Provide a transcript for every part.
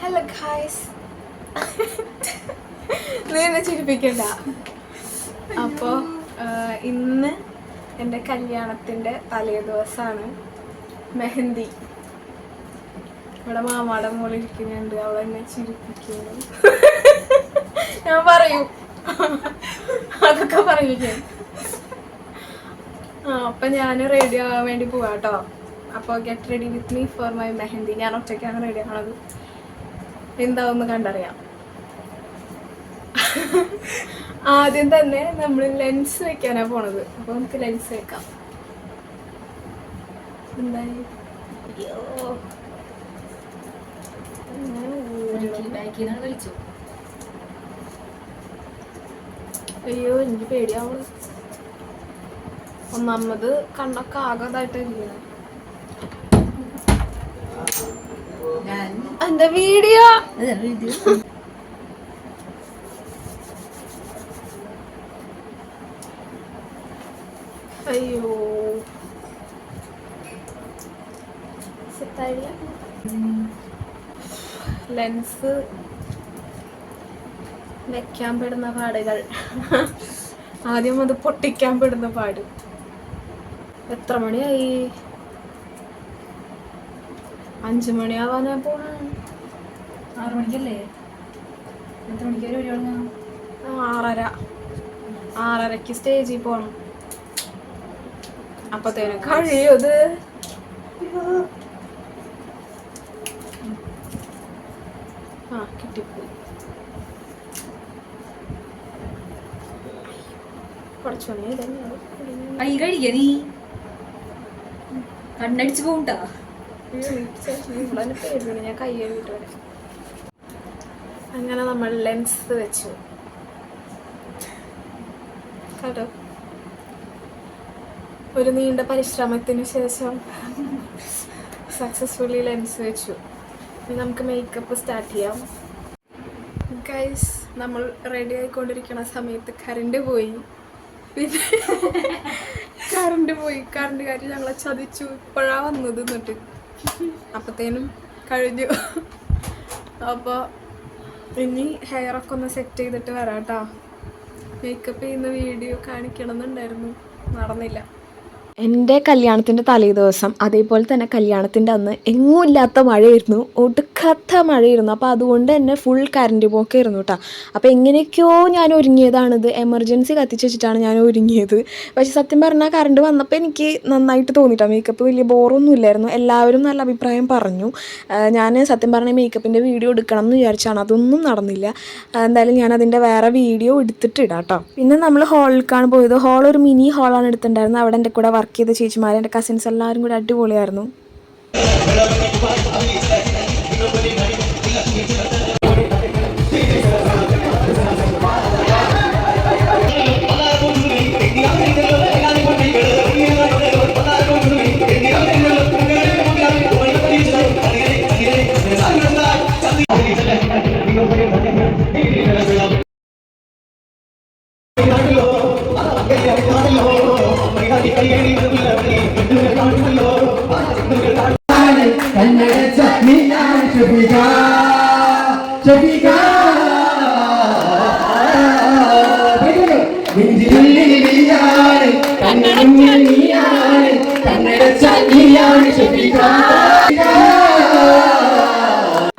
Hello guys. നീ എന്നെ ചിരിപ്പിക്കണ്ട. അപ്പോൾ ഇന്ന് എൻ്റെ കല്യാണത്തിൻ്റെ തലേ ദിവസമാണ്. മെഹന്തി ഇവിടെ മാമാടെ മോളിരിക്കുന്നുണ്ട്. അവളെന്നെ ചിരിപ്പിക്കുന്നു. ഞാൻ പറയും, അതൊക്കെ പറയും ഞാൻ. അപ്പം ഞാൻ റെഡി ആവാൻ വേണ്ടി പോവാം കേട്ടോ. അപ്പോൾ get ready with me for my mehndi. ഞാൻ ഒറ്റയ്ക്കാണ് റെഡി ആവണത്. എന്താവെന്ന് കണ്ടറിയാം. ആദ്യം തന്നെ നമ്മൾ ലെൻസ് വെക്കാനാണ് പോണത്. അപ്പോൾ നമുക്ക് ലെൻസ് വെക്കാം. എന്തായി അയ്യോ, എനിക്ക് പേടിയാവുള്ളൂ. ഒന്നാമത് കണ്ണൊക്കെ ആകതായിട്ടിരിക്കുന്നത്. എന്താ വീഡിയോ? അയ്യോ, സെറ്റായില്ല. ലെൻസ് വെക്കാൻ പെടുന്ന പാടുകൾ. ആദ്യം അത് പൊട്ടിക്കാൻ പെടുന്ന പാട്. എത്ര മണിയായി? 5 മണിയാവാനാ പോണ. 6 മണിക്കല്ലേ? എത്ര മണിക്കാണ് പരിപാടി? 6:30 സ്റ്റേജിൽ പോണം. അപ്പത്തേനും കഴിയത്. കിട്ടിപ്പോയി. കുറച്ചുമണി കൈ കഴിക്ക, നീ കണ്ണടിച്ച് പോണ്ടാ. ഞാൻ കൈ കഴുകിട്ട് വരാം. അങ്ങനെ നമ്മൾ ലെൻസ് വെച്ചു കേട്ടോ. ഒരു നീണ്ട പരിശ്രമത്തിന് ശേഷം സക്സസ്ഫുള്ളി ലെൻസ് വെച്ചു. ഇനി നമുക്ക് മേക്കപ്പ് സ്റ്റാർട്ട് ചെയ്യാം. ഗൈസ്, നമ്മൾ റെഡി ആയിക്കൊണ്ടിരിക്കുന്ന സമയത്ത് കറണ്ട് പോയി. പിന്നെ കറണ്ട് കാര്യം ഞങ്ങളെ ചതിച്ചു. ഇപ്പോഴാണ് വന്നത്. എന്നിട്ട് അപ്പത്തേനും കഴിഞ്ഞു. അപ്പോൾ ഇനി ഹെയറൊക്കെ ഒന്ന് സെറ്റ് ചെയ്തിട്ട് വരാം കേട്ടോ. മേക്കപ്പ് ചെയ്യുന്ന വീഡിയോ കാണിക്കണം എന്നുണ്ടായിരുന്നു, നടന്നില്ല. എൻ്റെ കല്യാണത്തിൻ്റെ തലേ ദിവസം അതേപോലെ തന്നെ കല്യാണത്തിൻ്റെ അന്ന് എങ്ങും ഇല്ലാത്ത മഴയായിരുന്നു, ഒടുക്കത്ത മഴയായിരുന്നു. അപ്പോൾ അതുകൊണ്ട് തന്നെ ഫുൾ കറണ്ട് പോക്കായിരുന്നു കേട്ടോ. അപ്പോൾ എങ്ങനെയൊക്കെയോ ഞാൻ ഒരുങ്ങിയതാണിത്. എമർജൻസി കത്തിച്ച് വെച്ചിട്ടാണ് ഞാൻ ഒരുങ്ങിയത്. പക്ഷേ സത്യം പറഞ്ഞാൽ കറണ്ട് വന്നപ്പോൾ എനിക്ക് നന്നായിട്ട് തോന്നിയിട്ടാണ്. മേക്കപ്പ് വലിയ ബോറൊന്നും ഇല്ലായിരുന്നു. എല്ലാവരും നല്ല അഭിപ്രായം പറഞ്ഞു. ഞാൻ സത്യം പറഞ്ഞാൽ മേക്കപ്പിൻ്റെ വീഡിയോ എടുക്കണം എന്ന് വിചാരിച്ചാണ്, അതൊന്നും നടന്നില്ല. എന്തായാലും ഞാൻ അതിൻ്റെ വേറെ വീഡിയോ എടുത്തിട്ടിടാം കേട്ടോ. പിന്നെ നമ്മൾ ഹാളിലേക്കാണ് പോയത്. ഹാൾ ഒരു മിനി ഹാളാണ് എടുത്തിട്ടുണ്ടായിരുന്നത്. അവിടെ എൻ്റെ കൂടെ വർക്ക് ചെയ്ത ചേച്ചിമാർ, എൻ്റെ കസിൻസ് എല്ലാവരും കൂടി അടിപൊളിയായിരുന്നു.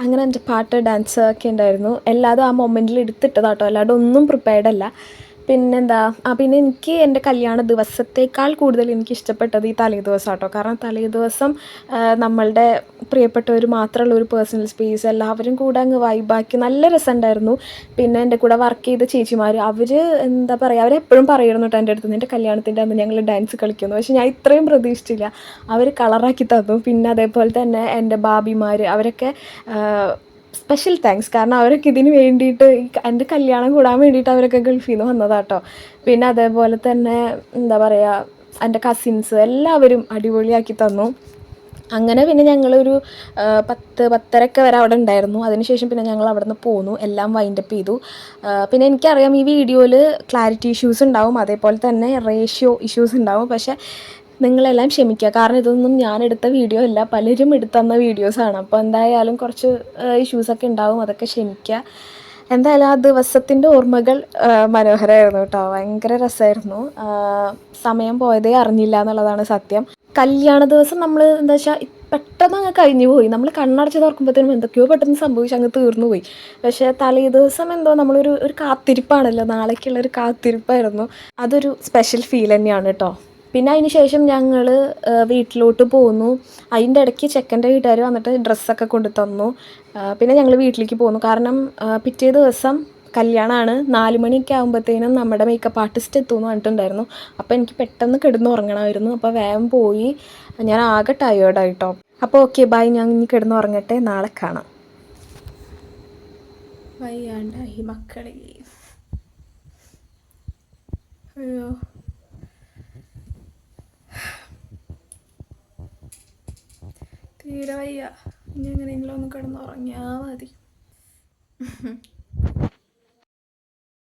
അങ്ങനെ എൻ്റെ പാട്ട് ഡാൻസ് ഒക്കെ ഉണ്ടായിരുന്നു. എല്ലാതും ആ മൊമെൻറ്റിൽ എടുത്തിട്ടതാട്ടോ, അല്ലാണ്ട് ഒന്നും പ്രിപ്പയർഡ് അല്ല. പിന്നെന്താ, പിന്നെ എനിക്ക് എൻ്റെ കല്യാണ ദിവസത്തേക്കാൾ കൂടുതൽ എനിക്ക് ഇഷ്ടപ്പെട്ടത് ഈ തലേ ദിവസം കേട്ടോ. കാരണം തലേ ദിവസം നമ്മളുടെ പ്രിയപ്പെട്ടവർ മാത്രമുള്ള ഒരു പേഴ്സണൽ സ്പേസ്, എല്ലാവരും കൂടെ അങ്ങ് വൈബാക്കി നല്ല രസമുണ്ടായിരുന്നു. പിന്നെ എൻ്റെ കൂടെ വർക്ക് ചെയ്ത ചേച്ചിമാർ, അവർ എന്താ പറയുക, അവരെപ്പോഴും പറയുന്നു കേട്ടോ എൻ്റെ അടുത്ത്, എൻ്റെ കല്യാണത്തിൻ്റെ അന്ന് ഞങ്ങൾ ഡാൻസ് കളിക്കുന്നു. പക്ഷേ ഞാൻ ഇത്രയും പ്രതീക്ഷിച്ചില്ല. അവർ കളറാക്കി തന്നു. പിന്നെ അതേപോലെ തന്നെ എൻ്റെ ബാബിമാർ, അവരൊക്കെ സ്പെഷ്യൽ താങ്ക്സ്. കാരണം അവരൊക്കെ ഇതിന് വേണ്ടിയിട്ട്, എൻ്റെ കല്യാണം കൂടാൻ വേണ്ടിയിട്ട് അവരൊക്കെ ഗൾഫിൽ നിന്ന് വന്നതാട്ടോ. പിന്നെ അതേപോലെ തന്നെ എന്താ പറയുക, എൻ്റെ കസിൻസ് എല്ലാവരും അടിപൊളിയാക്കി തന്നു. അങ്ങനെ പിന്നെ ഞങ്ങളൊരു 10-10:30 വരെ അവിടെ ഉണ്ടായിരുന്നു. അതിനുശേഷം പിന്നെ ഞങ്ങൾ അവിടെ നിന്ന് പോന്നു, എല്ലാം വൈൻഡപ്പ് ചെയ്തു. പിന്നെ എനിക്കറിയാം ഈ വീഡിയോയിൽ ക്ലാരിറ്റി ഇഷ്യൂസ് ഉണ്ടാവും, അതേപോലെ തന്നെ റേഷ്യോ ഇഷ്യൂസ് ഉണ്ടാവും. പക്ഷേ നിങ്ങളെല്ലാം ക്ഷമിക്കുക, കാരണം ഇതൊന്നും ഞാൻ എടുത്ത വീഡിയോ അല്ല, പലരും എടുത്തന്ന വീഡിയോസാണ്. അപ്പോൾ എന്തായാലും കുറച്ച് ഇഷ്യൂസൊക്കെ ഉണ്ടാവും, അതൊക്കെ ക്ഷമിക്കുക. എന്തായാലും ആ ദിവസത്തിൻ്റെ ഓർമ്മകൾ മനോഹരമായിരുന്നു കേട്ടോ. ഭയങ്കര രസമായിരുന്നു. സമയം പോയതേ അറിഞ്ഞില്ല എന്നുള്ളതാണ് സത്യം. കല്യാണ ദിവസം നമ്മൾ എന്താ വെച്ചാൽ പെട്ടെന്ന് അങ്ങ് കഴിഞ്ഞു പോയി. നമ്മൾ കണ്ണടച്ച് തുറക്കുമ്പോഴത്തേനും എന്തൊക്കെയോ പെട്ടെന്ന് സംഭവിച്ച് അങ്ങ് തീർന്നു പോയി. പക്ഷേ തലേ ദിവസം എന്തോ നമ്മളൊരു കാത്തിരിപ്പാണല്ലോ, നാളേക്കുള്ളൊരു കാത്തിരിപ്പായിരുന്നു. അതൊരു സ്പെഷ്യൽ ഫീൽ തന്നെയാണ് കേട്ടോ. പിന്നെ അതിന് ശേഷം ഞങ്ങൾ വീട്ടിലോട്ട് പോന്നു. അതിൻ്റെ ഇടയ്ക്ക് ചെക്കൻ്റെ വീട്ടുകാർ വന്നിട്ട് ഡ്രസ്സൊക്കെ കൊണ്ടു തന്നു. പിന്നെ ഞങ്ങൾ വീട്ടിലേക്ക് പോന്നു. കാരണം പിറ്റേ ദിവസം കല്യാണമാണ്. 4 മണിയൊക്കെ ആകുമ്പോഴത്തേനും നമ്മുടെ മേക്കപ്പ് ആർട്ടിസ്റ്റ് എത്തുമെന്ന് പറഞ്ഞിട്ടുണ്ടായിരുന്നു. അപ്പോൾ എനിക്ക് പെട്ടെന്ന് കിടന്നുറങ്ങണമായിരുന്നു. അപ്പോൾ വേഗം പോയി. ഞാൻ ആകെ ടയേർഡായിട്ടോ. അപ്പോൾ ഓക്കെ ബൈ, ഞാൻ ഇനി കിടന്നുറങ്ങട്ടെ, നാളെ കാണാം. വയ്യാണ്ടായി മക്കളെ. അയ്യോ, തീരെ വയ്യ. ഇനി എങ്ങനെയെങ്കിലും ഒന്ന് കിടന്നുറങ്ങിയാൽ മതി.